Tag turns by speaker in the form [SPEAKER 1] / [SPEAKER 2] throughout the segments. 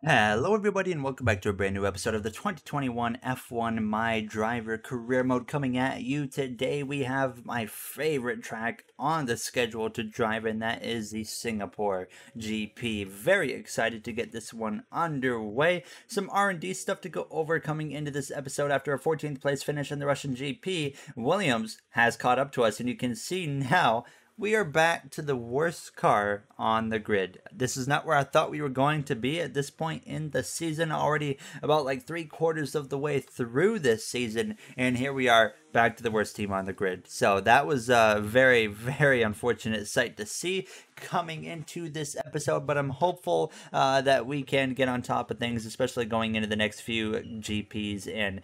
[SPEAKER 1] Hello, everybody, and welcome back to a brand new episode of the 2021 F1 My Driver Career Mode coming at you. Today, we have my favorite track on the schedule to drive, and that is the Singapore GP. Very excited to get this one underway. Some R&D stuff to go over coming into this episode after a 14th place finish in the Russian GP. Williams has caught up to us, and you can see now we are back to the worst car on the grid. This is not where I thought we were going to be at this point in the season, already about like 3/4 of the way through this season, and here we are back to the worst team on the grid. So that was a very, very unfortunate sight to see coming into this episode, but I'm hopeful that we can get on top of things, especially going into the next few GPs, and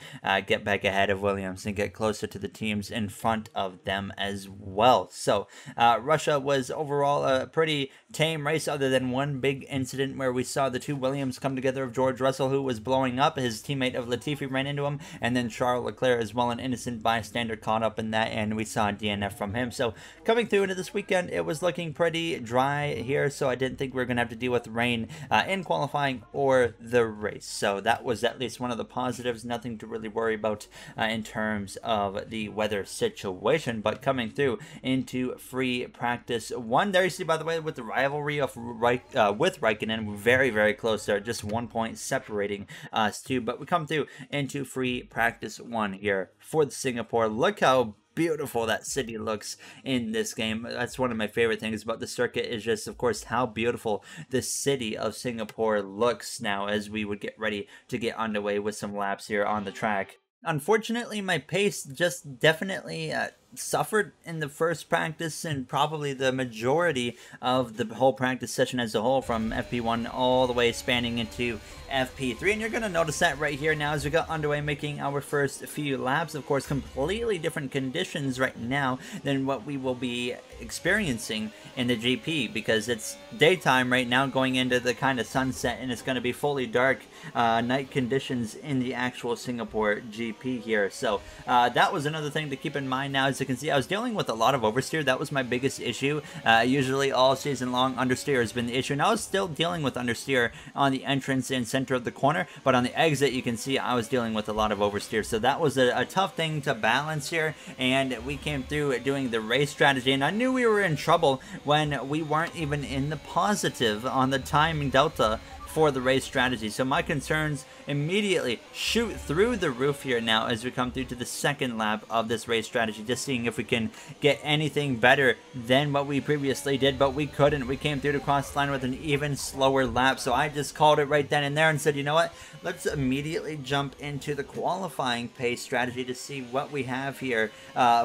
[SPEAKER 1] get back ahead of Williams and get closer to the teams in front of them as well. So Russia was overall a pretty tame race, other than one big incident where we saw the two Williams come together of George Russell, who was blowing up. His teammate of Latifi ran into him, and then Charles Leclerc, as well, an innocent bystander, caught up in that, and we saw a DNF from him. So coming through into this weekend, it was looking pretty dry here, so I didn't think we were going to have to deal with rain in qualifying or the race. So that was at least one of the positives. Nothing to really worry about in terms of the weather situation. But coming through into free practice one, there you see, by the way, with the rivalry of with Raikkonen, we're very, very close there, just 1 point separating us two. But we come through into free practice one here for the Singapore. Look how beautiful that city looks in this game. That's one of my favorite things about the circuit, is just, of course, how beautiful the city of Singapore looks now as we would get ready to get underway with some laps here on the track. Unfortunately, my pace just definitely suffered in the first practice, and probably the majority of the whole practice session as a whole, from FP1 all the way spanning into FP3. And you're going to notice that right here now as we got underway making our first few laps. Of course, completely different conditions right now than what we will be experiencing in the GP, because it's daytime right now going into the kind of sunset, and it's going to be fully dark night conditions in the actual Singapore GP here. So that was another thing to keep in mind. Now, as you can see, I was dealing with a lot of oversteer. That was my biggest issue. Usually all season long, understeer has been the issue, and I was still dealing with understeer on the entrance and center of the corner, but on the exit, you can see I was dealing with a lot of oversteer. So that was a tough thing to balance here, and we came through doing the race strategy, and I knew we were in trouble when we weren't even in the positive on the timing delta for the race strategy. So my concerns immediately shoot through the roof here now as we come through to the second lap of this race strategy, just seeing if we can get anything better than what we previously did, but we couldn't. We came through to cross the line with an even slower lap, so I just called it right then and there and said, you know what, let's immediately jump into the qualifying pace strategy to see what we have here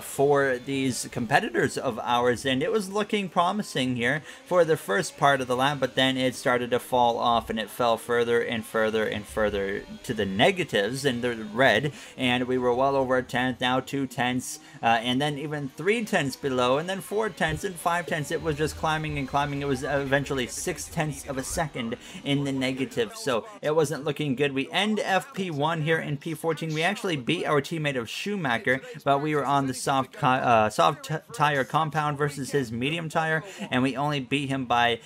[SPEAKER 1] for these competitors of ours. And it was looking promising here for the first part of the lap, but then it started to fall off, and it fell further and further and further to the negatives in the red, and we were well over a tenth, now 2 tenths, and then even 3 tenths below, and then 4 tenths and 5 tenths. It was just climbing and climbing. It was eventually 6 tenths of a second in the negative, so it wasn't looking good. We end FP1 here in P14. We actually beat our teammate of Schumacher, but we were on the soft tire compound versus his medium tire, and we only beat him by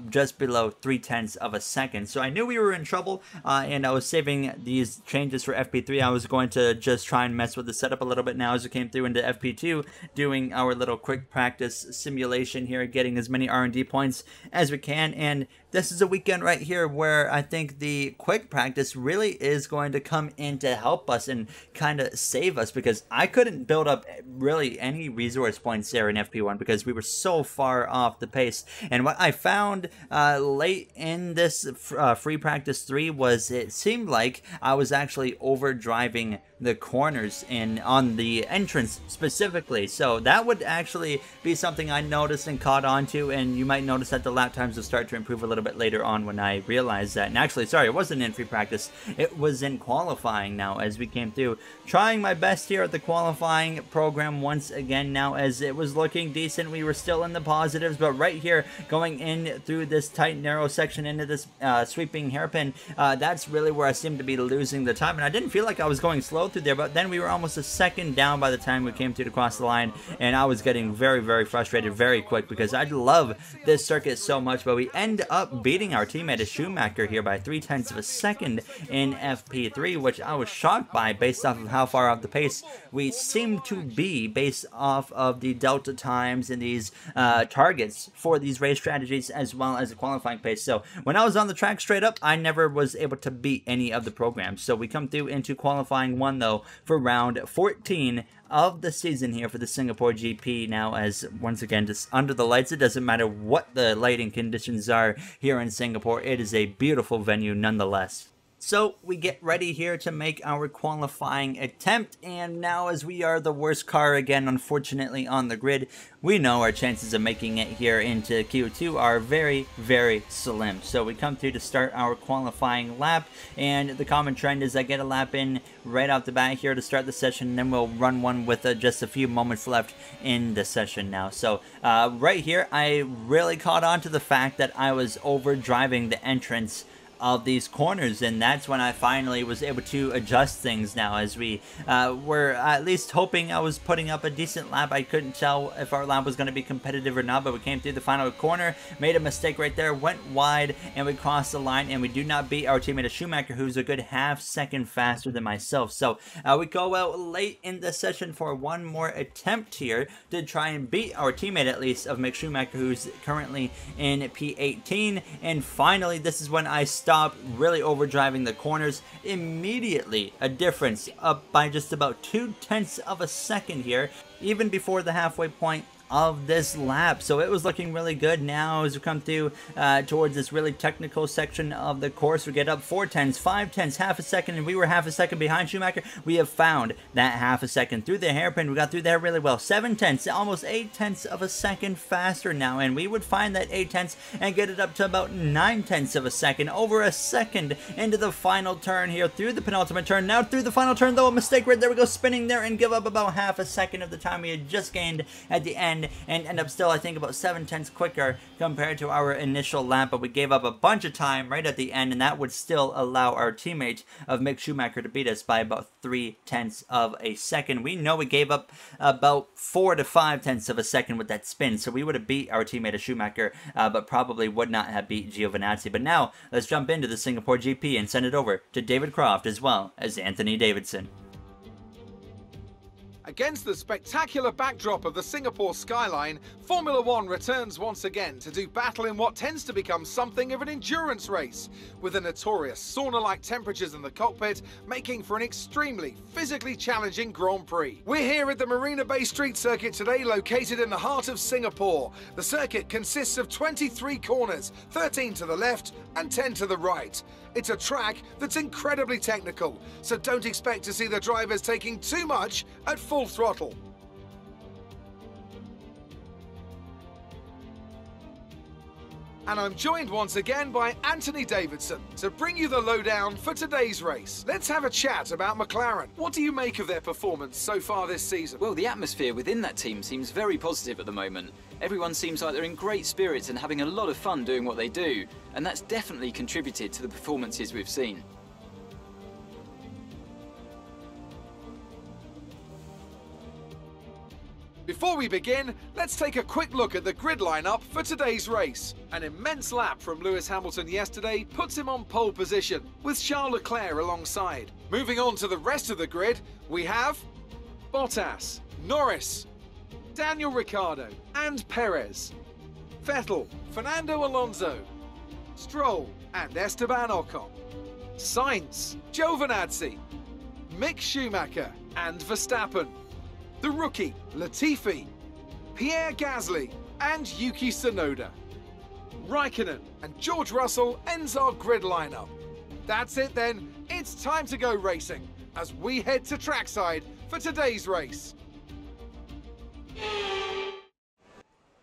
[SPEAKER 1] just below 3 tenths of a second. So I knew we were in trouble, and I was saving these changes for FP3. I was going to just try and mess with the setup a little bit now as we came through into FP2, doing our little quick practice simulation here, getting as many R&D points as we can. And this is a weekend right here where I think the quick practice really is going to come in to help us and kind of save us, because I couldn't build up really any resource points there in FP1 because we were so far off the pace. And what I found late in this free practice 3 was it seemed like I was actually overdriving the corners in on the entrance specifically. So that would actually be something I noticed and caught on to, and you might notice that the lap times will start to improve a little bit later on when I realized that. And actually, sorry, it wasn't in free practice, it was in qualifying now as we came through. Trying my best here at the qualifying program once again now, as it was looking decent. We were still in the positives, but right here going in through this tight narrow section into this sweeping hairpin, that's really where I seemed to be losing the time, and I didn't feel like I was going slow through there, but then we were almost a second down by the time we came through to cross the line, and I was getting very, very frustrated very quick because I love this circuit so much. But we end up up beating our teammate Schumacher here by 0.3 of a second in FP3, which I was shocked by based off of how far off the pace we seem to be based off of the delta times and these targets for these race strategies as well as the qualifying pace. So when I was on the track straight up, I never was able to beat any of the programs. So we come through into qualifying 1 though for round 14 of the season here for the Singapore GP. Now, as once again, just under the lights, it doesn't matter what the lighting conditions are here in Singapore, it is a beautiful venue nonetheless. So we get ready here to make our qualifying attempt, and now as we are the worst car again, unfortunately, on the grid, we know our chances of making it here into Q2 are very, very slim. So we come through to start our qualifying lap, and the common trend is I get a lap in right off the bat here to start the session, and then we'll run one with just a few moments left in the session now. So right here, I really caught on to the fact that I was overdriving the entrance of these corners, and that's when I finally was able to adjust things now, as we were at least hoping I was putting up a decent lap. I couldn't tell if our lap was going to be competitive or not, but we came through the final corner, made a mistake right there, went wide, and we crossed the line, and we do not beat our teammate Schumacher, who's a good half-second faster than myself. So we go out late in the session for one more attempt here to try and beat our teammate, at least, of Mick Schumacher, who's currently in P18, and finally this is when I stop really overdriving the corners. Immediately a difference up by just about 0.2 of a second here, even before the halfway point of this lap. So it was looking really good. Now as we come through towards this really technical section of the course, we get up 0.4, 0.5, half a second, and we were half a second behind Schumacher. We have found that half a second through the hairpin. We got through there really well. 0.7, almost 0.8 of a second faster now, and we would find that 0.8 and get it up to about 0.9 of a second, over a second into the final turn here through the penultimate turn. Now through the final turn though, a mistake right there. We go spinning there and give up about half a second of the time we had just gained at the end, and end up still, I think, about 0.7 quicker compared to our initial lap, but we gave up a bunch of time right at the end, and that would still allow our teammate of Mick Schumacher to beat us by about 0.3 of a second. We know we gave up about 4 to 5 of a second with that spin, so we would have beat our teammate of Schumacher, but probably would not have beat Giovinazzi. But now, let's jump into the Singapore GP and send it over to David Croft as well as Anthony Davidson.
[SPEAKER 2] Against the spectacular backdrop of the Singapore skyline, Formula One returns once again to do battle in what tends to become something of an endurance race, with the notorious sauna-like temperatures in the cockpit making for an extremely physically challenging Grand Prix. We're here at the Marina Bay Street Circuit today, located in the heart of Singapore. The circuit consists of 23 corners, 13 to the left and 10 to the right. It's a track that's incredibly technical, so don't expect to see the drivers taking too much at full throttle. And I'm joined once again by Anthony Davidson to bring you the lowdown for today's race. Let's have a chat about McLaren. What do you make of their performance so far this season?
[SPEAKER 3] Well, the atmosphere within that team seems very positive at the moment. Everyone seems like they're in great spirits and having a lot of fun doing what they do, and that's definitely contributed to the performances we've seen.
[SPEAKER 2] Before we begin, let's take a quick look at the grid lineup for today's race. An immense lap from Lewis Hamilton yesterday puts him on pole position, with Charles Leclerc alongside. Moving on to the rest of the grid, we have Bottas, Norris, Daniel Ricciardo and Perez, Vettel, Fernando Alonso, Stroll and Esteban Ocon, Sainz, Giovinazzi, Mick Schumacher and Verstappen, the rookie Latifi, Pierre Gasly and Yuki Tsunoda. Raikkonen and George Russell ends our grid lineup. That's it then, it's time to go racing as we head to trackside for today's race.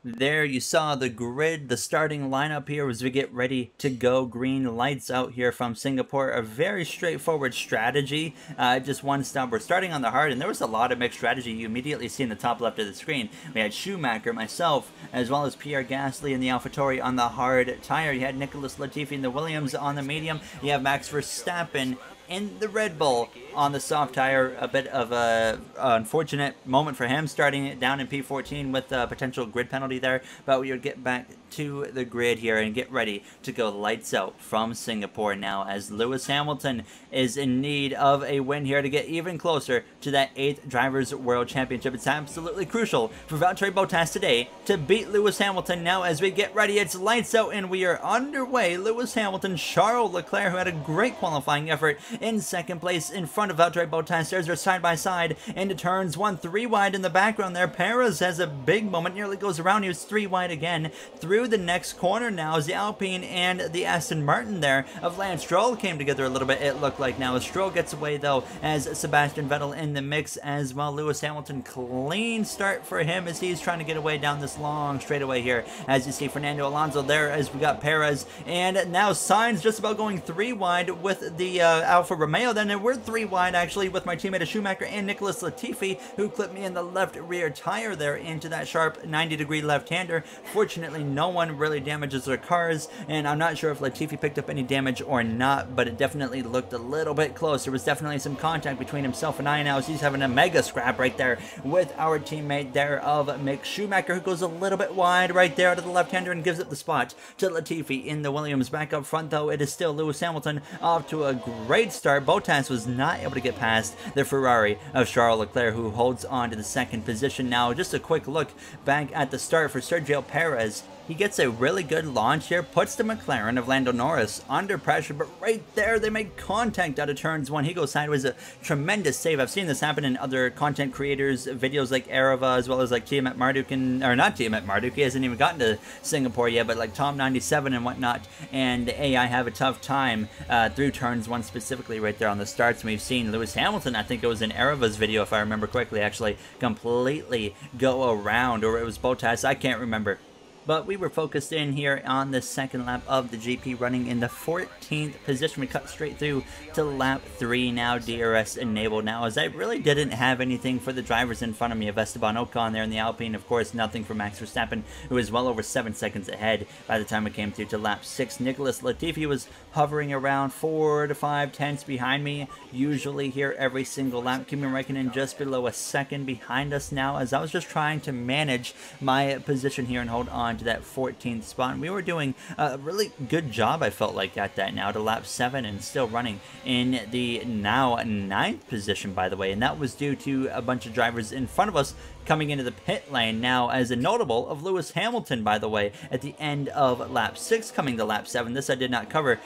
[SPEAKER 1] There you saw the grid, the starting lineup here as we get ready to go. Green lights out here from Singapore. A very straightforward strategy, just one stop. We're starting on the hard, and there was a lot of mixed strategy. You immediately see in the top left of the screen. We had Schumacher, myself, as well as Pierre Gasly in the AlphaTauri on the hard tire. You had Nicholas Latifi in the Williams on the medium. You have Max Verstappen in the Red Bull on the soft tire. A bit of a unfortunate moment for him, starting it down in P14 with a potential grid penalty there, but we would get back to the grid here and get ready to go lights out from Singapore now, as Lewis Hamilton is in need of a win here to get even closer to that 8th Drivers' World Championship. It's absolutely crucial for Valtteri Bottas today to beat Lewis Hamilton now as we get ready. It's lights out and we are underway. Lewis Hamilton, Charles Leclerc, who had a great qualifying effort, in second place in front of Valtteri Bottas. There's their side by side into turns 1, 3 wide in the background there. Perez has a big moment, nearly goes around. He was 3 wide again. Through the next corner now is the Alpine and the Aston Martin there of Lance Stroll came together a little bit, it looked like. Now as Stroll gets away though, as Sebastian Vettel in the mix as well. Lewis Hamilton, clean start for him as he's trying to get away down this long straightaway here. As you see Fernando Alonso there, as we got Perez, and now Sainz just about going 3 wide with the Alfa Romeo. Then we're 3 wide actually with my teammate Schumacher and Nicholas Latifi, who clipped me in the left rear tire there into that sharp 90-degree left-hander. Fortunately, no one really damages their cars, and I'm not sure if Latifi picked up any damage or not, but it definitely looked a little bit close. There was definitely some contact between himself and I now, as he's having a mega scrap right there with our teammate there of Mick Schumacher, who goes a little bit wide right there out of the left-hander and gives up the spot to Latifi in the Williams. Back up front though, it is still Lewis Hamilton off to a great start. Bottas was not able to get past the Ferrari of Charles Leclerc, who holds on to the second position now. Just a quick look back at the start for Sergio Perez. He gets a really good launch here, puts the McLaren of Lando Norris under pressure, but right there they make contact out of turns 1. He goes sideways, a tremendous save. I've seen this happen in other content creators' videos like Arava, as well as like Tiamat Marduk, or not Tiamat Marduk, he hasn't even gotten to Singapore yet, but like Tom97 and whatnot, and AI have a tough time through turns 1 specifically right there on the starts. And we've seen Lewis Hamilton, I think it was in Arava's video if I remember correctly, actually completely go around, or it was Bottas, I can't remember. But we were focused in here on the second lap of the GP, running in the 14th position. We cut straight through to lap 3 now, DRS enabled now, as I really didn't have anything for the drivers in front of me of Esteban Ocon there in the Alpine. Of course, nothing for Max Verstappen, who was well over 7 seconds ahead by the time we came through to lap 6. Nicholas Latifi was hovering around 4 to 5 tenths behind me, usually here every single lap. Kimi Räikkönen just below a second behind us now, as I was just trying to manage my position here and hold on to that 14th spot. And we were doing a really good job, I felt like, at that now to lap 7, and still running in the now 9th position, by the way, and that was due to a bunch of drivers in front of us coming into the pit lane now, as a notable of Lewis Hamilton, by the way, at the end of lap 6 coming to lap 7. This I did not cover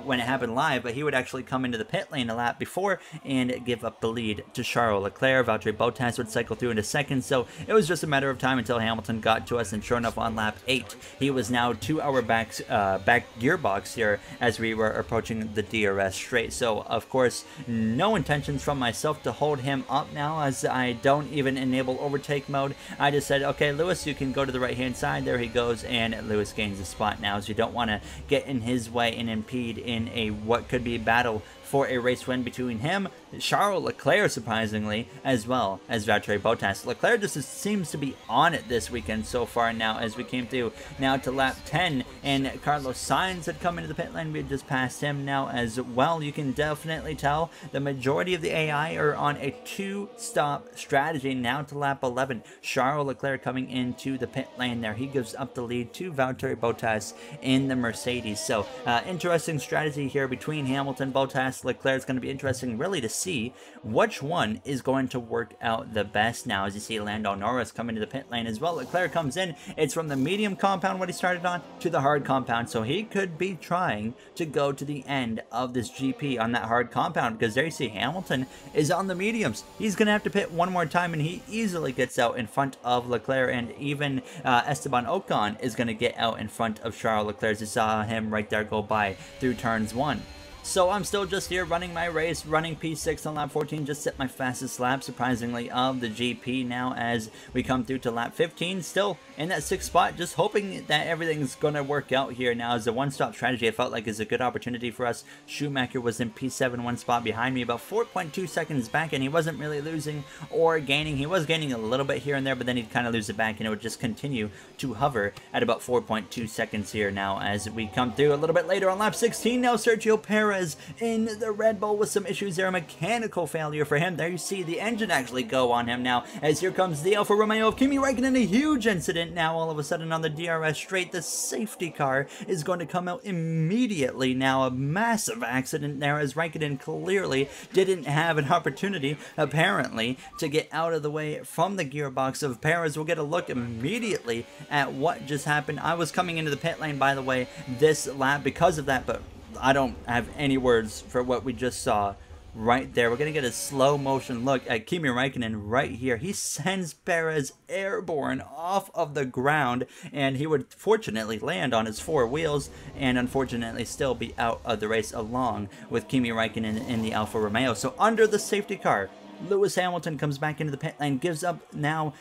[SPEAKER 1] when it happened live, but he would actually come into the pit lane a lap before and give up the lead to Charles Leclerc. Valtteri Bottas would cycle through into second, so it was just a matter of time until Hamilton got to us, and sure enough, on lap 8, he was now 2 hour back gearbox here as we were approaching the DRS straight. So, of course, no intentions from myself to hold him up now, as I don't even enable overtake mode. I just said, okay, Lewis, you can go to the right hand side. There he goes, and Lewis gains the spot now, so you don't want to get in his way and impede in a what could be a battle for a race win between him, Charles Leclerc, surprisingly, as well as Valtteri Bottas. Leclerc just seems to be on it this weekend so far now, as we came through now to lap 10, and Carlos Sainz had come into the pit lane. We had just passed him now as well. You can definitely tell the majority of the AI are on a 2-stop strategy now to lap 11. Charles Leclerc coming into the pit lane there. He gives up the lead to Valtteri Bottas in the Mercedes. So, interesting strategy here between Hamilton, Bottas, Leclerc. It's going to be interesting really to see which one is going to work out the best now, as you see Lando Norris coming to the pit lane as well. Leclerc comes in. It's from the medium compound, what he started on, to the hard compound, so he could be trying to go to the end of this GP on that hard compound, because there you see Hamilton is on the mediums. He's going to have to pit one more time, and he easily gets out in front of Leclerc, and even Esteban Ocon is going to get out in front of Charles Leclerc, as you saw him right there go by through turns 1. So I'm still just here running my race, running P6 on lap 14, just set my fastest lap, surprisingly, of the GP now as we come through to lap 15. Still in that 6th spot, just hoping that everything's going to work out here now, as a one-stop strategy I felt like is a good opportunity for us. Schumacher was in P7, 1 spot behind me, about 4.2 seconds back, and he wasn't really losing or gaining. He was gaining a little bit here and there, but then he'd kind of lose it back, and it would just continue to hover at about 4.2 seconds here now as we come through a little bit later on lap 16. Now Sergio Perez Perez in the Red Bull with some issues there, a mechanical failure for him. There you see the engine actually go on him now, as here comes the Alfa Romeo of Kimi Räikkönen, a huge incident now all of a sudden on the DRS straight. The safety car is going to come out immediately now, a massive accident there as Räikkönen clearly didn't have an opportunity, apparently, to get out of the way from the gearbox of Perez. We'll get a look immediately at what just happened. I was coming into the pit lane, by the way, this lap because of that, but I don't have any words for what we just saw right there. We're going to get a slow motion look at Kimi Räikkönen right here. He sends Perez airborne off of the ground, and he would fortunately land on his four wheels and unfortunately still be out of the race along with Kimi Räikkönen in the Alfa Romeo. So under the safety car, Lewis Hamilton comes back into the pit lane, gives up now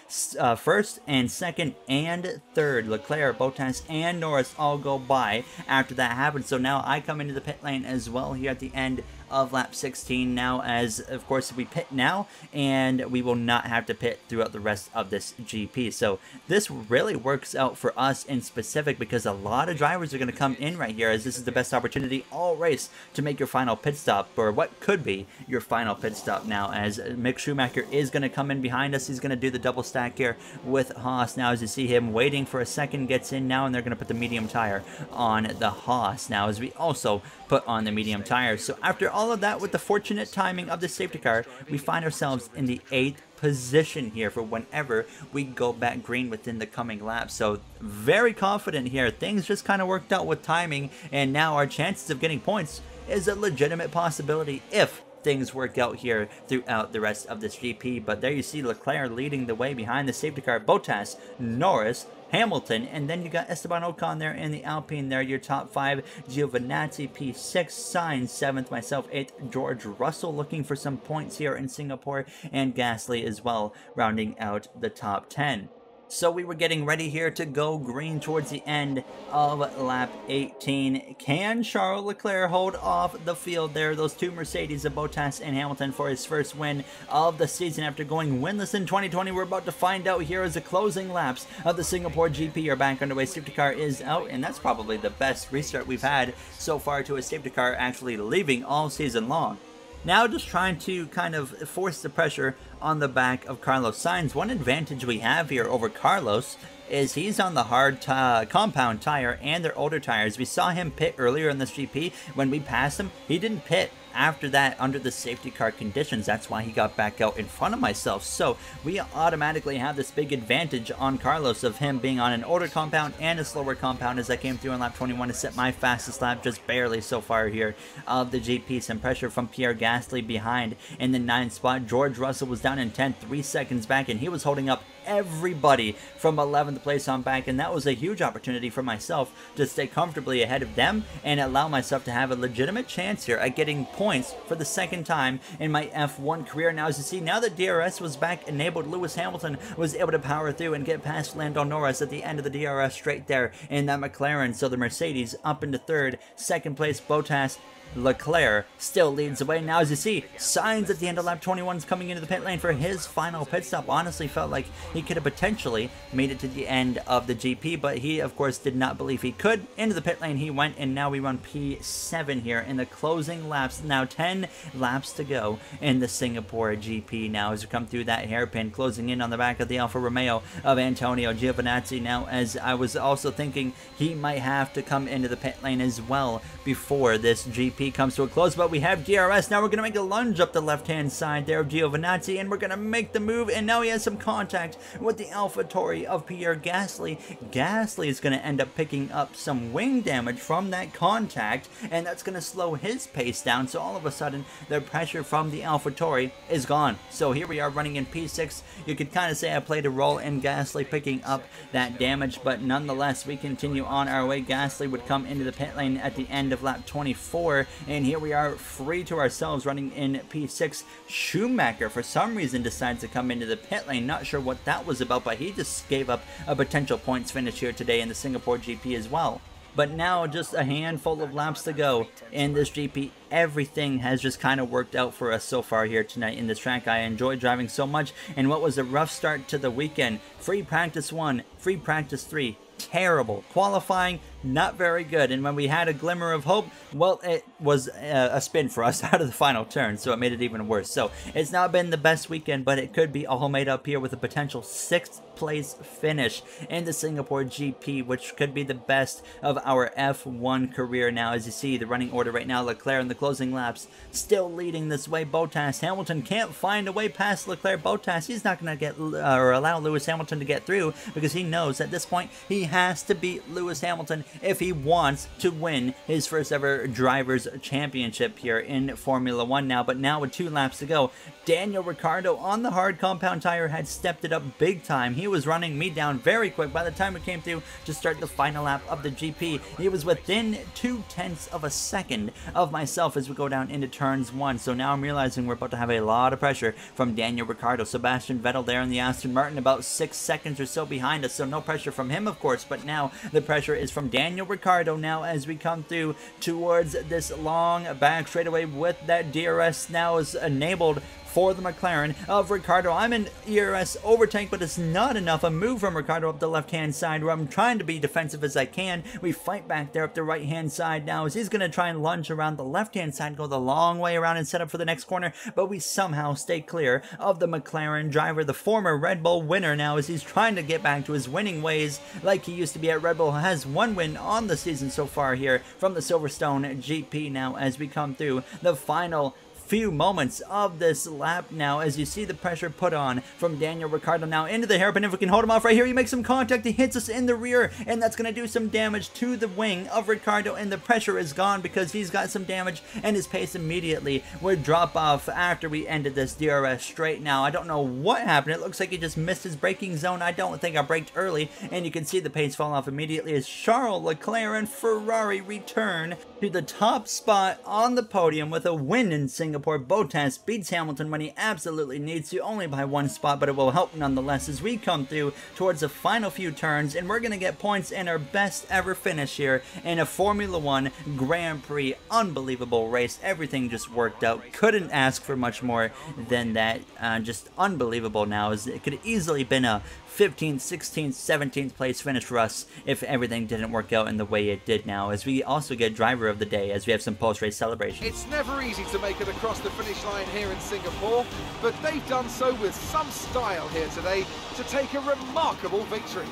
[SPEAKER 1] first and second and third. Leclerc, Bottas, and Norris all go by after that happens. So now I come into the pit lane as well here at the end of lap 16 now, as of course we pit now and we will not have to pit throughout the rest of this GP. So this really works out for us in specific because a lot of drivers are going to come in right here, as this is the best opportunity all race to make your final pit stop, or what could be your final pit stop now, as Mick Schumacher is going to come in behind us. He's going to do the double stack here with Haas now, as you see him waiting for a second, gets in now, and they're going to put the medium tire on the Haas now, as we also put on the medium tires. So after all of that, with the fortunate timing of the safety car, we find ourselves in the 8th position here for whenever we go back green within the coming laps. So very confident here. Things just kind of worked out with timing, and now our chances of getting points is a legitimate possibility if things work out here throughout the rest of this GP. But there you see Leclerc leading the way behind the safety car, Bottas, Norris, Hamilton, and then you got Esteban Ocon there in the Alpine there, your top 5, Giovinazzi P6, Sainz 7th, myself 8th, George Russell looking for some points here in Singapore, and Gasly as well, rounding out the top 10. So we were getting ready here to go green towards the end of lap 18. Can Charles Leclerc hold off the field there? Those two Mercedes of Bottas and Hamilton for his first win of the season after going winless in 2020. We're about to find out here as the closing laps of the Singapore GP are back underway. Safety car is out, and that's probably the best restart we've had so far to a safety car actually leaving all season long. Now just trying to kind of force the pressure on the back of Carlos Sainz. One advantage we have here over Carlos is he's on the hard compound tire and their older tires. We saw him pit earlier in this GP. When we passed him, he didn't pit after that under the safety car conditions. That's why he got back out in front of myself. So we automatically have this big advantage on Carlos of him being on an older compound and a slower compound, as I came through in lap 21 to set my fastest lap just barely so far here of the GP. Some pressure from Pierre Gasly behind in the 9th spot. George Russell was down in 10th, 3 seconds back, and he was holding up everybody from 11th place on back, and that was a huge opportunity for myself to stay comfortably ahead of them and allow myself to have a legitimate chance here at getting points for the second time in my F1 career. Now, as you see, now that DRS was back enabled, Lewis Hamilton was able to power through and get past Lando Norris at the end of the DRS straight there in that McLaren. So the Mercedes up into 3rd, 2nd place Bottas, Leclerc still leads the way. Now, as you see, Sainz at the end of lap 21 is coming into the pit lane for his final pit stop. Honestly felt like he could have potentially made it to the end of the GP, but he, of course, did not believe he could. Into the pit lane he went, and now we run P7 here in the closing laps. Now 10 laps to go in the Singapore GP now as we come through that hairpin, closing in on the back of the Alfa Romeo of Antonio Giovinazzi. Now, as I was also thinking, he might have to come into the pit lane as well before this GP comes to a close, but we have DRS. Now we're going to make a lunge up the left-hand side there of Giovinazzi, and we're going to make the move, and now he has some contact with the AlphaTauri of Pierre Gasly. Gasly is going to end up picking up some wing damage from that contact, and that's going to slow his pace down, so all of a sudden the pressure from the AlphaTauri is gone. So here we are running in P6. You could kind of say I played a role in Gasly picking up that damage, but nonetheless we continue on our way. Gasly would come into the pit lane at the end of lap 24, and here we are free to ourselves running in P6. Schumacher for some reason decides to come into the pit lane. Not sure what that was about, but he just gave up a potential points finish here today in the Singapore GP as well. But now just a handful of laps to go in this GP. Everything has just kind of worked out for us so far here tonight in this track. I enjoyed driving so much, and what was a rough start to the weekend. Free practice 1, free practice 3. Terrible. Qualifying, not very good. And when we had a glimmer of hope, well, it was a spin for us out of the final turn, so it made it even worse. So it's not been the best weekend, but it could be all made up here with a potential 6th place finish in the Singapore GP, which could be the best of our F1 career. Now, as you see, the running order right now, Leclerc in the closing laps still leading this way. Bottas, Hamilton can't find a way past Leclerc. Bottas, he's not going to get or allow Lewis Hamilton to get through, because he knows at this point he has to beat Lewis Hamilton if he wants to win his first ever Drivers' Championship here in Formula 1 now. But now with 2 laps to go, Daniel Ricciardo on the hard compound tire had stepped it up big time. He was running me down very quick. By the time it came through to start the final lap of the GP, he was within 0.2 of a second of myself as we go down into turns 1. So now I'm realizing we're about to have a lot of pressure from Daniel Ricciardo. Sebastian Vettel there in the Aston Martin about 6 seconds or so behind us, so no pressure from him, of course, but now the pressure is from Daniel Ricciardo now as we come through towards this long back straightaway with that DRS now is enabled for the McLaren of Ricciardo. I'm in ERS overtake, but it's not enough. A move from Ricciardo up the left-hand side where I'm trying to be defensive as I can. We fight back there up the right-hand side now as he's going to try and lunge around the left-hand side, go the long way around and set up for the next corner, but we somehow stay clear of the McLaren driver, the former Red Bull winner now, as he's trying to get back to his winning ways like he used to be at Red Bull. Has 1 win on the season so far here from the Silverstone GP now as we come through the final few moments of this lap now, as you see the pressure put on from Daniel Ricciardo now into the hairpin. If we can hold him off right here, he makes some contact, he hits us in the rear, and that's going to do some damage to the wing of Ricciardo, and the pressure is gone because he's got some damage, and his pace immediately would drop off after we ended this DRS straight. Now, I don't know what happened. It looks like he just missed his braking zone. I don't think I braked early, and you can see the pace fall off immediately as Charles Leclerc and Ferrari return to the top spot on the podium with a win in Singapore. Bottas beats Hamilton when he absolutely needs to, only by 1 spot, but it will help nonetheless as we come through towards the final few turns, and we're going to get points in our best ever finish here in a Formula 1 Grand Prix. Unbelievable race. Everything just worked out. Couldn't ask for much more than that. Just unbelievable now, as it could have easily been a 15th, 16th, 17th place finish for us if everything didn't work out in the way it did now, as we also get driver of the day as we have some post-race celebration.
[SPEAKER 2] It's never easy to make it across the finish line here in Singapore, but they've done so with some style here today to take a remarkable victory.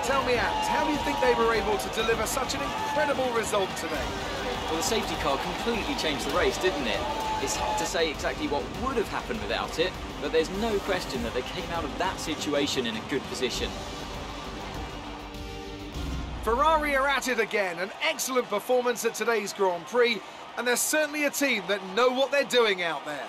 [SPEAKER 2] Tell me, Ant, how do you think they were able to deliver such an incredible result today?
[SPEAKER 3] Well, the safety car completely changed the race, didn't it? It's hard to say exactly what would have happened without it, but there's no question that they came out of that situation in a good position.
[SPEAKER 2] Ferrari are at it again, an excellent performance at today's Grand Prix, and they're certainly a team that know what they're doing out there.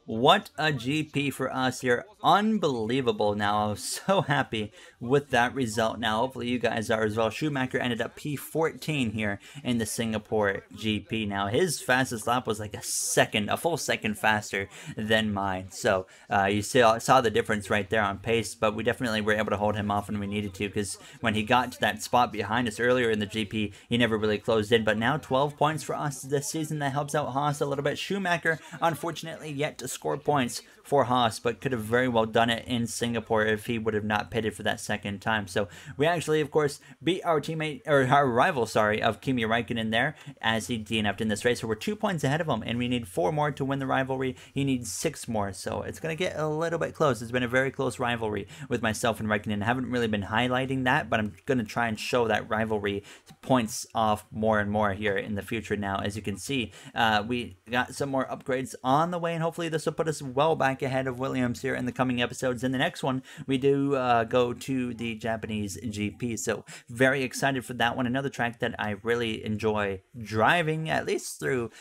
[SPEAKER 1] What a GP for us here. Unbelievable now. I'm so happy with that result now. Hopefully you guys are as well. Schumacher ended up P14 here in the Singapore GP. Now his fastest lap was like a full second faster than mine. So you saw the difference right there on pace, but we definitely were able to hold him off when we needed to, because when he got to that spot behind us earlier in the GP, he never really closed in. But now 12 points for us this season. That helps out Haas a little bit. Schumacher, unfortunately, yet to score points for Haas, but could have very well done it in Singapore if he would have not pitted for that second time. So we actually, of course, beat our teammate, or our rival, sorry, of Kimi Räikkönen there as he DNF'd in this race. So we're 2 points ahead of him, and we need 4 more to win the rivalry. He needs 6 more, so it's going to get a little bit close. It's been a very close rivalry with myself and Räikkönen. I haven't really been highlighting that, but I'm going to try and show that rivalry points off more and more here in the future now. As you can see, we got some more upgrades on the way, and hopefully this will put us well back ahead of Williams here in the coming episodes. In the next one, we do go to the Japanese GP, so very excited for that one. Another track that I really enjoy driving, at least through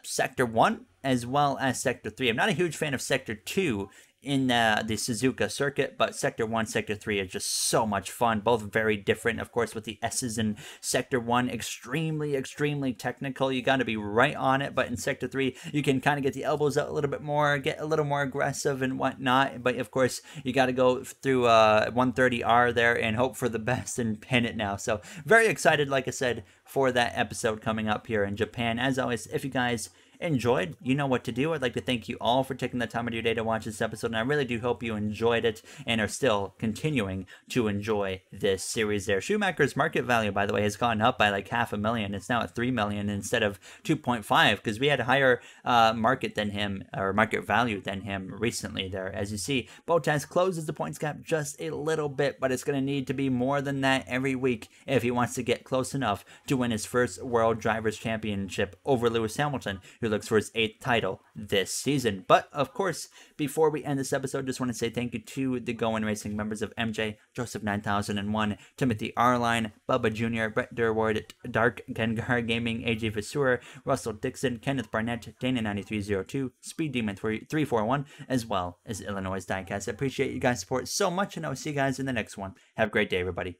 [SPEAKER 1] Sector 1 as well as Sector 3. I'm not a huge fan of Sector 2 in the Suzuka circuit, but Sector 1, Sector 3 are just so much fun. Both very different, of course, with the S's in Sector 1, extremely technical. You got to be right on it, but in Sector 3, you can kind of get the elbows out a little bit more, get a little more aggressive and whatnot. But of course, you got to go through 130R there and hope for the best and pin it now. So very excited, like I said, for that episode coming up here in Japan. As always, if you guys enjoyed, you know what to do. I'd like to thank you all for taking the time of your day to watch this episode, and I really do hope you enjoyed it and are still continuing to enjoy this series there. Schumacher's market value, by the way, has gone up by like $500,000. It's now at $3 million instead of 2.5 because we had a higher market than him, or market value than him recently there. As you see, Bottas closes the points gap just a little bit, but it's going to need to be more than that every week if he wants to get close enough to win his first World Drivers' Championship over Lewis Hamilton, who looks for his 8th title this season. But of course, before we end this episode, just want to say thank you to the Going Racing members of MJ, Joseph 9001, Timothy Arline, Bubba Jr., Brett Durward, Dark Gengar Gaming, AJ Vasur, Russell Dixon, Kenneth Barnett, Dana9302, Speed Demon 341, as well as Illinois Diecast. I appreciate you guys' support so much, and I will see you guys in the next one. Have a great day, everybody.